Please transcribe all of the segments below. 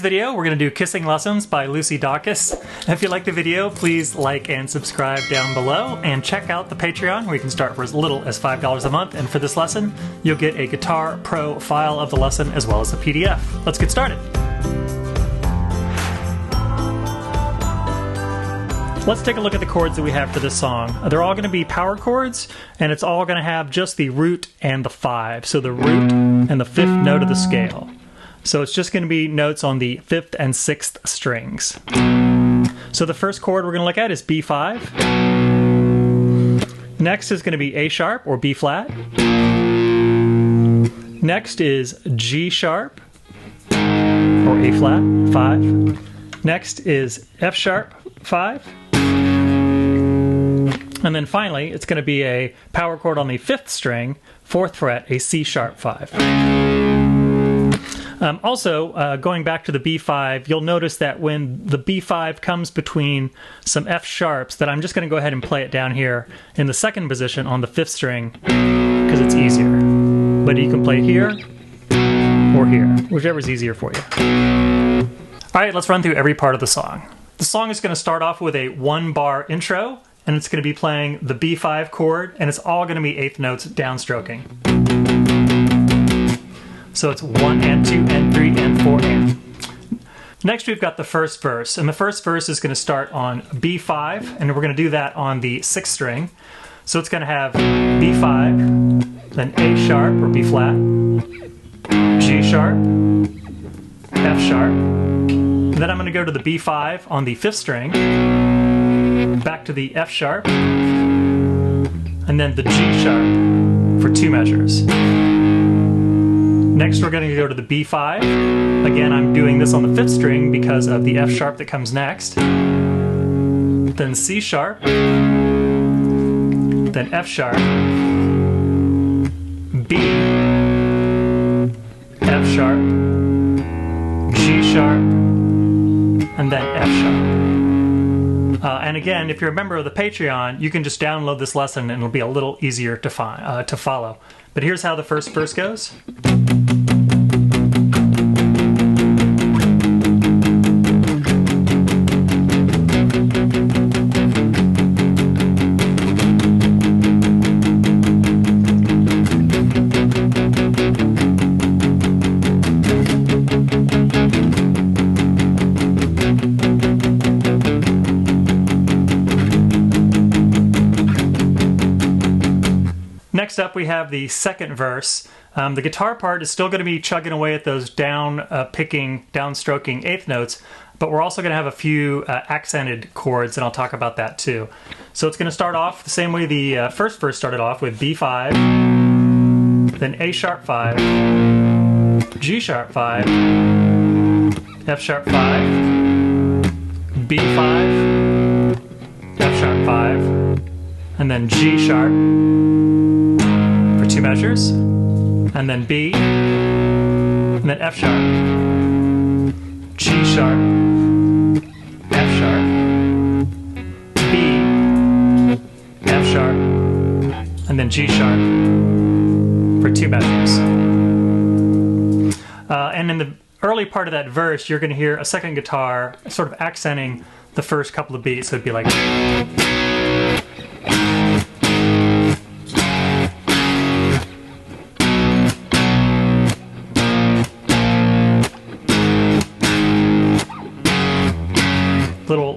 video, we're going to do Kissing Lessons by Lucy Dacus. If you like the video, please like and subscribe down below, and check out the Patreon where you can start for as little as $5 a month. And for this lesson, you'll get a Guitar Pro file of the lesson as well as a PDF. Let's get started. Let's take a look at the chords that we have for this song. They're all going to be power chords, and it's all going to have just the root and the 5. So the root and the 5th note of the scale. So it's just going to be notes on the 5th and 6th strings. So the first chord we're going to look at is B5. Next is going to be A sharp or B flat. Next is G sharp or A flat, 5. Next is F sharp, 5. And then finally, it's going to be a power chord on the 5th string, 4th fret, a C sharp 5. Also, going back to the B5, you'll notice that when the B5 comes between some F sharps, that I'm just going to go ahead and play it down here in the 2nd position on the 5th string, because it's easier. But you can play here or here, whichever's easier for you. Alright, let's run through every part of the song. The song is going to start off with a 1-bar intro, and it's going to be playing the B5 chord, and it's all going to be 8th notes downstroking. So it's 1 and 2 and 3 and 4 and. Next we've got the first verse, and the first verse is going to start on B5, and we're going to do that on the 6th string. So it's going to have B5, then A sharp or B flat, G sharp, F sharp, then I'm going to go to the B5 on the 5th string, back to the F sharp, and then the G sharp for 2 measures. Next we're going to go to the B5. Again, I'm doing this on the 5th string because of the F sharp that comes next. Then C sharp, then F sharp, B, F sharp, G sharp, and then F sharp. And again, if you're a member of the Patreon, you can just download this lesson and it'll be a little easier to follow. But here's how the first verse goes. Next up we have the 2nd verse. The guitar part is still going to be chugging away at those downstroking 8th notes, but we're also going to have a few accented chords, and I'll talk about that too. So it's going to start off the same way the first verse started off, with B5, then A sharp 5, G sharp 5, F sharp 5, B5, F sharp 5, and then G sharp for 2 measures, and then B, and then F sharp, G sharp, F sharp, B, F sharp, and then G sharp for 2 measures. And in the early part of that verse, you're going to hear a 2nd guitar sort of accenting the first couple of beats, so it'd be like...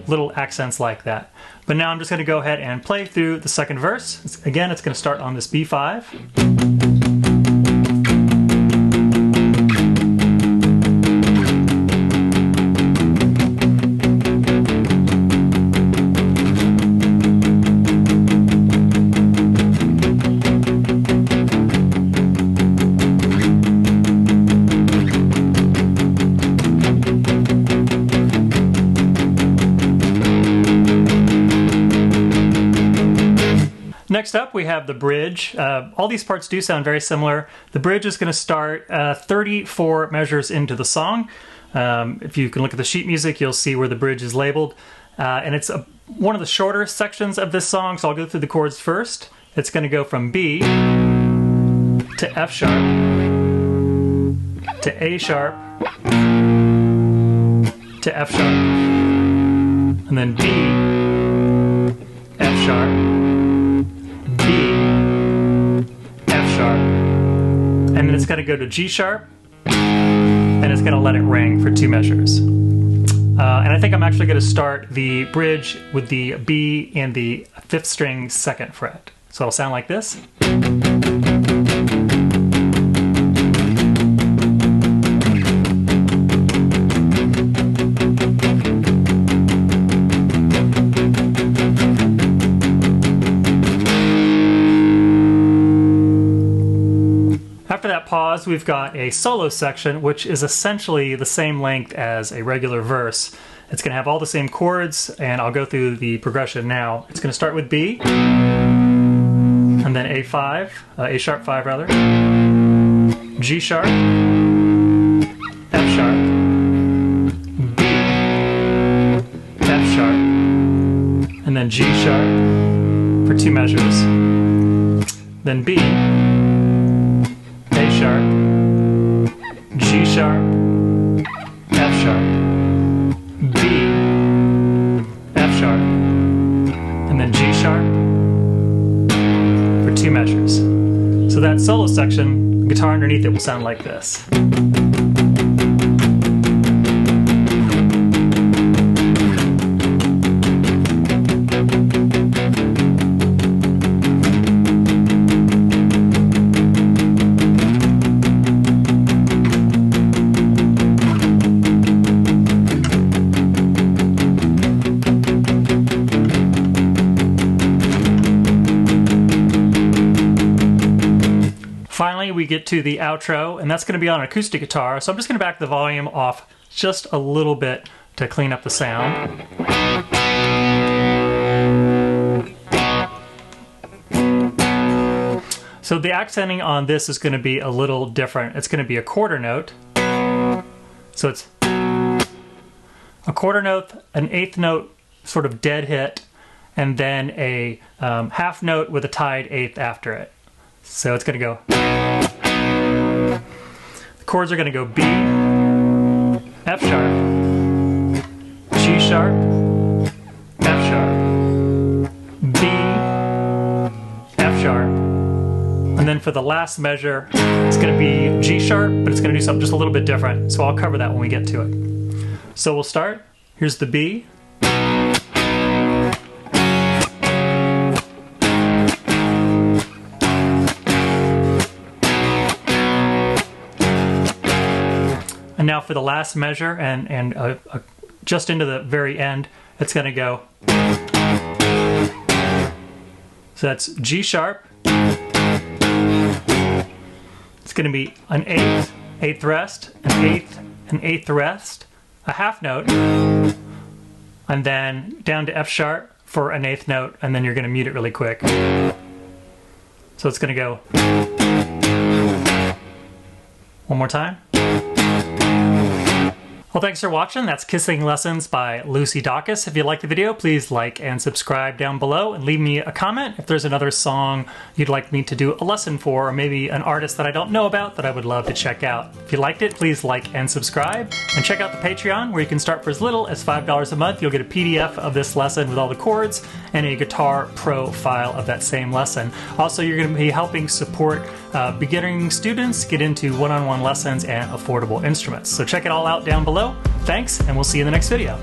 little accents like that. But now I'm just going to go ahead and play through the 2nd verse. Again, it's going to start on this B5. Next up, we have the bridge. All these parts do sound very similar. The bridge is going to start 34 measures into the song. If you can look at the sheet music, you'll see where the bridge is labeled. And it's one of the shorter sections of this song, so I'll go through the chords first. It's going to go from B to F sharp to A sharp to F sharp, and then B, F sharp, B, F sharp, and then it's going to go to G sharp, and it's going to let it ring for 2 measures. And I think I'm actually going to start the bridge with the B and the 5th string 2nd fret. So it'll sound like this. After that pause, we've got a solo section, which is essentially the same length as a regular verse. It's going to have all the same chords, and I'll go through the progression now. It's going to start with B, and then A5, A sharp 5 rather, G sharp, F sharp, B, F sharp, and then G sharp for 2 measures, then B, A sharp, G sharp, F sharp, B, F sharp, and then G sharp for 2 measures. So that solo section, the guitar underneath it will sound like this. Finally, we get to the outro, and that's going to be on acoustic guitar, so I'm just going to back the volume off just a little bit to clean up the sound. So the accenting on this is going to be a little different. It's going to be a quarter note. So it's a quarter note, an 8th note sort of dead hit, and then a half note with a tied 8th after it. So it's going to go. The chords are going to go B, F sharp, G sharp, F sharp, B, F sharp, and then for the last measure, it's going to be G sharp, but it's going to do something just a little bit different. So I'll cover that when we get to it. So we'll start. Here's the B. And now for the last measure, and just into the very end, it's going to go. So that's G sharp. It's going to be an 8th, 8th rest, an 8th, an 8th rest, a half note, and then down to F sharp for an 8th note, and then you're going to mute it really quick. So it's going to go. One more time. Well, thanks for watching. That's Kissing Lessons by Lucy Dacus. If you liked the video, please like and subscribe down below, and leave me a comment if there's another song you'd like me to do a lesson for, or maybe an artist that I don't know about that I would love to check out. If you liked it, please like and subscribe, and check out the Patreon, where you can start for as little as $5 a month. You'll get a PDF of this lesson with all the chords and a Guitar Pro file of that same lesson. Also, you're going to be helping support beginning students get into one-on-one lessons and affordable instruments. So check it all out down below. Thanks, and we'll see you in the next video.